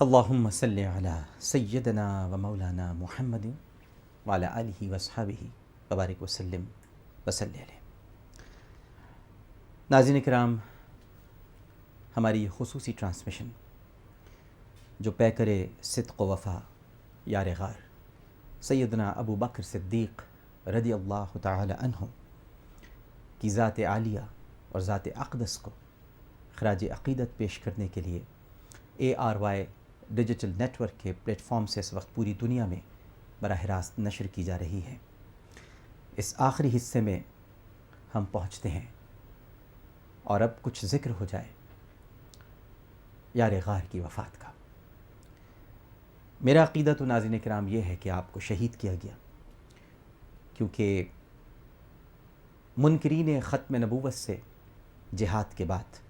اللہم صلی علی سیدنا و مولانا محمد وعلی آلہ واصحابہ وبارک وسلم وصلی علیہ۔ ناظرین کرام، ہماری خصوصی ٹرانسمیشن جو پیکر صدق و وفا یار غار سیدنا ابو بکر صدیق رضی اللہ تعالی عنہ کی ذات عالیہ اور ذات اقدس کو خراج عقیدت پیش کرنے کے لیے ARY ڈیجیٹل نیٹ ورک کے پلیٹ فارم سے اس وقت پوری دنیا میں براہ راست نشر کی جا رہی ہے۔ اس آخری حصے میں ہم پہنچتے ہیں اور اب کچھ ذکر ہو جائے یار غار کی وفات کا۔ میرا عقیدہ تو ناظرین کرام یہ ہے کہ آپ کو شہید کیا گیا، کیونکہ منکرین ختم نبوت سے جہاد کے بعد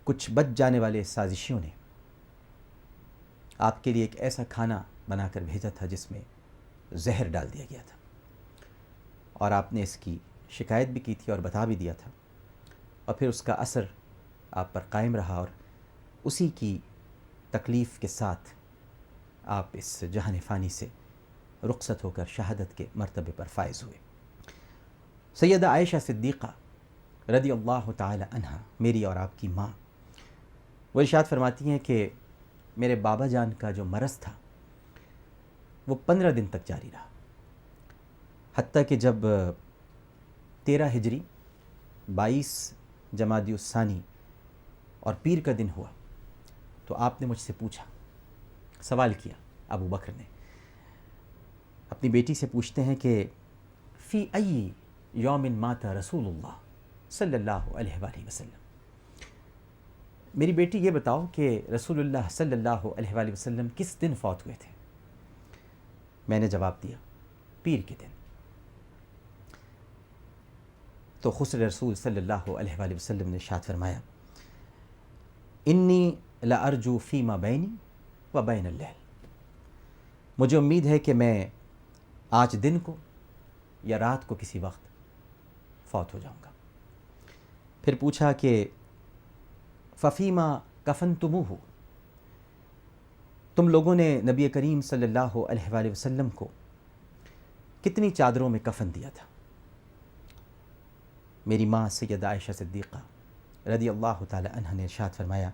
کچھ بچ جانے والے سازشیوں نے آپ کے لیے ایک ایسا کھانا بنا کر بھیجا تھا جس میں زہر ڈال دیا گیا تھا، اور آپ نے اس کی شکایت بھی کی تھی اور بتا بھی دیا تھا، اور پھر اس کا اثر آپ پر قائم رہا اور اسی کی تکلیف کے ساتھ آپ اس جہان فانی سے رخصت ہو کر شہادت کے مرتبے پر فائز ہوئے۔ سیدہ عائشہ صدیقہ رضی اللہ تعالی عنہا، میری اور آپ کی ماں، وہ ارشاد فرماتی ہیں کہ میرے بابا جان کا جو مرض تھا وہ 15 دن تک جاری رہا، حتیٰ کہ جب 13 ہجری 22 جمادی الثانی اور پیر کا دن ہوا تو آپ نے مجھ سے پوچھا، سوال کیا، ابو بکر نے اپنی بیٹی سے پوچھتے ہیں کہ فی ای یوم مات رسول اللہ صلی اللہ علیہ وآلہ وسلم، میری بیٹی یہ بتاؤ کہ رسول اللہ صلی اللہ علیہ وآلہ وسلم کس دن فوت ہوئے تھے؟ میں نے جواب دیا، پیر کے دن۔ تو خسر رسول صلی اللہ علیہ وآلہ وسلم نے ارشاد فرمایا، انی لارجو فیما بینی و بین اللیل، مجھے امید ہے کہ میں آج دن کو یا رات کو کسی وقت فوت ہو جاؤں گا۔ پھر پوچھا کہ ففیما کفنتموہ، تم لوگوں نے نبی کریم صلی اللہ علیہ وآلہ وسلم کو کتنی چادروں میں کفن دیا تھا؟ میری ماں سیدہ عائشہ صدیقہ رضی اللہ تعالی عنہ نے ارشاد فرمایا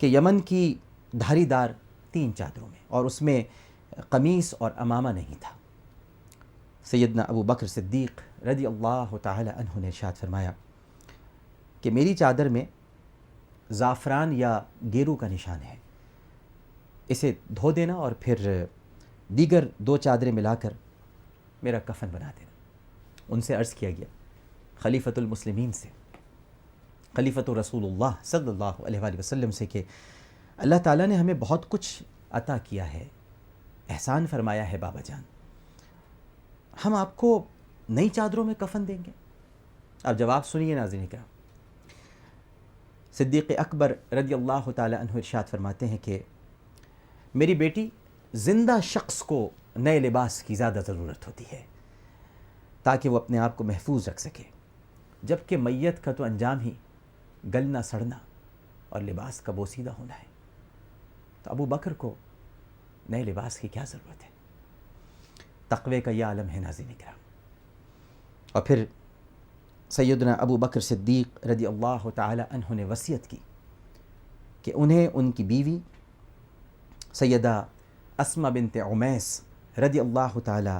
کہ یمن کی دھاری دار 3 چادروں میں، اور اس میں قمیص اور عمامہ نہیں تھا۔ سیدنا ابو بکر صدیق رضی اللہ تعالی عنہ نے ارشاد فرمایا کہ میری چادر میں زعفران یا گیرو کا نشان ہے، اسے دھو دینا اور پھر دیگر 2 چادریں ملا کر میرا کفن بنا دینا۔ ان سے عرض کیا گیا، خلیفۃ المسلمین سے، خلیفۃ رسول اللہ صلی اللہ علیہ وآلہ وسلم سے، کہ اللہ تعالیٰ نے ہمیں بہت کچھ عطا کیا ہے، احسان فرمایا ہے بابا جان، ہم آپ کو نئی چادروں میں کفن دیں گے؟ اب جواب سنیے ناظرین کرام۔ صدیق اکبر رضی اللہ تعالی عنہ ارشاد فرماتے ہیں کہ میری بیٹی، زندہ شخص کو نئے لباس کی زیادہ ضرورت ہوتی ہے تاکہ وہ اپنے آپ کو محفوظ رکھ سکے، جبکہ میت کا تو انجام ہی گلنا سڑنا اور لباس کا بوسیدہ ہونا ہے، تو ابو بکر کو نئے لباس کی کیا ضرورت ہے؟ تقوی کا یہ عالم ہے ناظرین کرام۔ اور پھر سیدنا ابو بکر صدیق رضی اللہ تعالی عنہ نے وصیت کی کہ انہیں ان کی بیوی سیدہ اسماء بنت عمیس رضی اللہ تعالی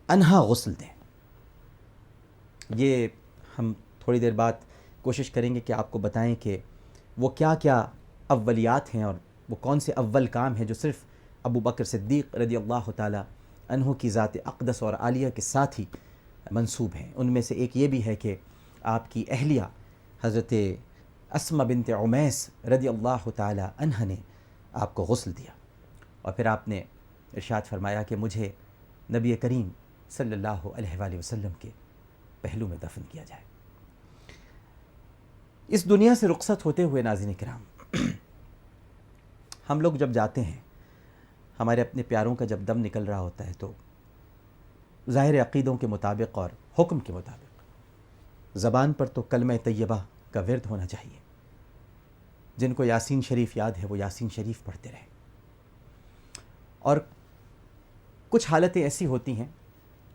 عنہا غسل دیں۔ یہ ہم تھوڑی دیر بعد کوشش کریں گے کہ آپ کو بتائیں کہ وہ کیا کیا اولیات ہیں اور وہ کون سے اول کام ہیں جو صرف ابو بکر صدیق رضی اللہ تعالی عنہ کی ذات اقدس اور عالیہ کے ساتھ ہی منسوب ہیں۔ ان میں سے ایک یہ بھی ہے کہ آپ کی اہلیہ حضرت اسماء بنت عمیس رضی اللہ تعالی عنہ نے آپ کو غسل دیا، اور پھر آپ نے ارشاد فرمایا کہ مجھے نبی کریم صلی اللہ علیہ وآلہ وسلم کے پہلو میں دفن کیا جائے۔ اس دنیا سے رخصت ہوتے ہوئے ناظرین کرام، ہم لوگ جب جاتے ہیں، ہمارے اپنے پیاروں کا جب دم نکل رہا ہوتا ہے تو ظاہر عقیدوں کے مطابق اور حکم کے مطابق زبان پر تو کلمہ طیبہ کا ورد ہونا چاہیے، جن کو یاسین شریف یاد ہے وہ یاسین شریف پڑھتے رہیں. اور کچھ حالتیں ایسی ہوتی ہیں،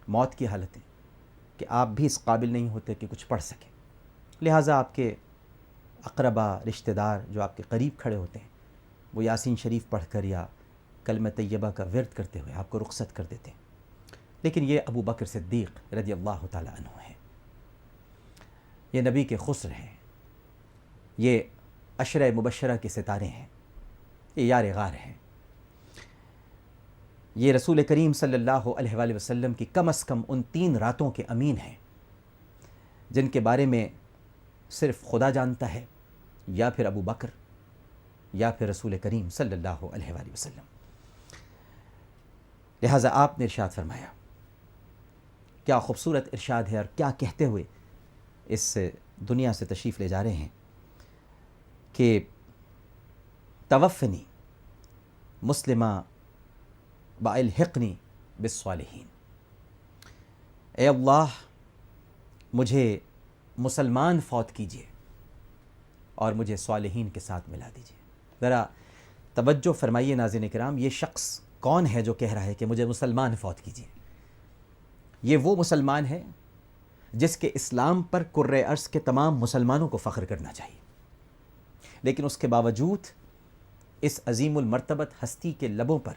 موت کی حالتیں، کہ آپ بھی اس قابل نہیں ہوتے کہ کچھ پڑھ سکیں، لہٰذا آپ کے اقربا رشتہ دار جو آپ کے قریب کھڑے ہوتے ہیں وہ یاسین شریف پڑھ کر یا کلمہ طیبہ کا ورد کرتے ہوئے آپ کو رخصت کر دیتے ہیں. لیکن یہ ابو بکر صدیق رضی اللہ تعالیٰ عنہ ہیں، یہ نبی کے خسر ہیں، یہ عشرہ مبشرہ کے ستارے ہیں، یہ یار غار ہیں، یہ رسول کریم صلی اللہ علیہ وآلہ وسلم کی کم از کم ان 3 راتوں کے امین ہیں جن کے بارے میں صرف خدا جانتا ہے، یا پھر ابو بکر، یا پھر رسول کریم صلی اللہ علیہ وآلہ وسلم. لہٰذا آپ نے ارشاد فرمایا، کیا خوبصورت ارشاد ہے، اور کیا کہتے ہوئے اس دنیا سے تشریف لے جا رہے ہیں کہ توفنی مسلمہ والحقنی بالصالحین. اے اللہ مجھے مسلمان فوت کیجیے اور مجھے صالحین کے ساتھ ملا دیجیے. ذرا توجہ فرمائیے ناظرین کرام، یہ شخص کون ہے جو کہہ رہا ہے کہ مجھے مسلمان فوت کیجیے؟ یہ وہ مسلمان ہے جس کے اسلام پر کرۂ ارض کے تمام مسلمانوں کو فخر کرنا چاہیے، لیکن اس کے باوجود اس عظیم المرتبت ہستی کے لبوں پر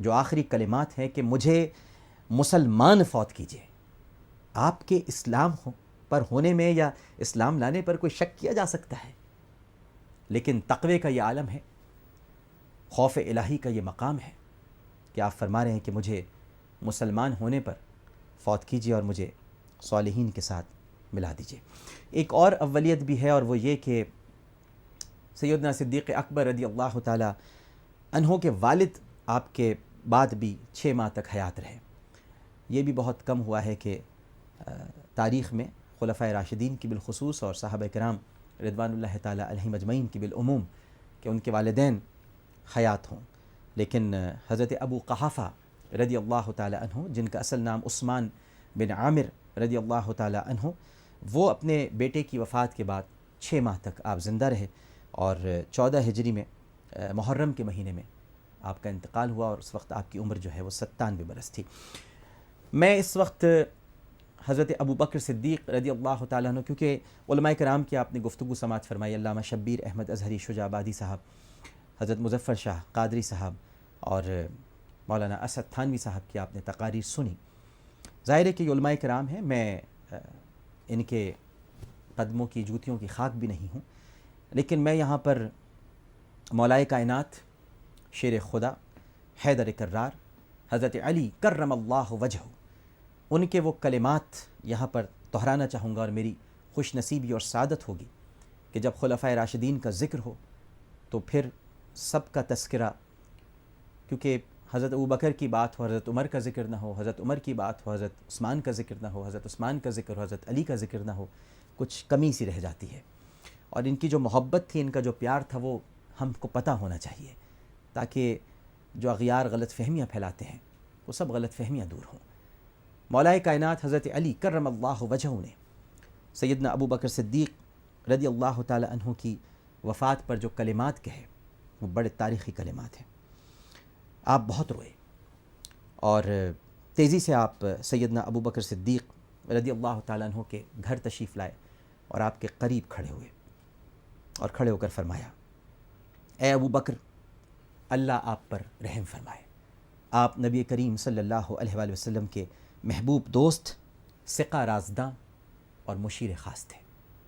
جو آخری کلمات ہیں کہ مجھے مسلمان فوت کیجیے. آپ کے اسلام پر ہونے میں یا اسلام لانے پر کوئی شک کیا جا سکتا ہے، لیکن تقوی کا یہ عالم ہے، خوف الہی کا یہ مقام ہے کہ آپ فرما رہے ہیں کہ مجھے مسلمان ہونے پر فوت کیجیے اور مجھے صالحین کے ساتھ ملا دیجیے. ایک اور اولیت بھی ہے، اور وہ یہ کہ سیدنا صدیق اکبر رضی اللہ تعالی عنہ کے والد آپ کے بعد بھی 6 ماہ تک حیات رہے. یہ بھی بہت کم ہوا ہے کہ تاریخ میں خلفائے راشدین کی بالخصوص اور صحابہ کرام رضوان اللہ تعالی علیہم اجمعین کی بالعموم کہ ان کے والدین حیات ہوں. لیکن حضرت ابو قحافہ رضی اللہ تعالی عنہ، جن کا اصل نام عثمان بن عامر رضی اللہ تعالی عنہ، وہ اپنے بیٹے کی وفات کے بعد 6 ماہ تک آپ زندہ رہے، اور 14 ہجری میں محرم کے مہینے میں آپ کا انتقال ہوا، اور اس وقت آپ کی عمر جو ہے وہ 97 برس تھی. میں اس وقت حضرت ابو بکر صدیق رضی اللہ تعالیٰ عنہ، کیونکہ علماء کرام کی آپ نے گفتگو سماعت فرمائی، علامہ شبیر احمد اظہری شجاع آبادی صاحب، حضرت مظفر شاہ قادری صاحب اور مولانا اسد تھانوی صاحب کی آپ نے تقاریر سنی. ظاہر ہے کہ یہ علماء کرام ہیں، میں ان کے قدموں کی جوتیوں کی خاک بھی نہیں ہوں، لیکن میں یہاں پر مولائے کائنات شیر خدا حیدر کرار حضرت علی کرم اللہ وجہہ، ان کے وہ کلمات یہاں پر دہرانا چاہوں گا، اور میری خوش نصیبی اور سعادت ہوگی کہ جب خلفائے راشدین کا ذکر ہو تو پھر سب کا تذکرہ، کیونکہ حضرت ابو بکر کی بات ہو حضرت عمر کا ذکر نہ ہو، حضرت عمر کی بات ہو حضرت عثمان کا ذکر نہ ہو، حضرت عثمان کا ذکر ہو حضرت علی کا ذکر نہ ہو، کچھ کمی سی رہ جاتی ہے. اور ان کی جو محبت تھی، ان کا جو پیار تھا، وہ ہم کو پتہ ہونا چاہیے، تاکہ جو اغیار غلط فہمیاں پھیلاتے ہیں وہ سب غلط فہمیاں دور ہوں. مولائے کائنات حضرت علی کرم اللہ وجہہ نے سیدنا ابو بکر صدیق رضی اللہ تعالی عنہ کی وفات پر جو کلمات کہے وہ بڑے تاریخی کلمات ہیں. آپ بہت روئے اور تیزی سے آپ سیدنا ابو بکر صدیق رضی اللہ تعالی عنہ کے گھر تشریف لائے اور آپ کے قریب کھڑے ہوئے اور کھڑے ہو کر فرمایا، اے ابو بکر، اللہ آپ پر رحم فرمائے. آپ نبی کریم صلی اللہ علیہ وآلہ وسلم کے محبوب دوست، ثقہ رازداں اور مشیر خاص تھے.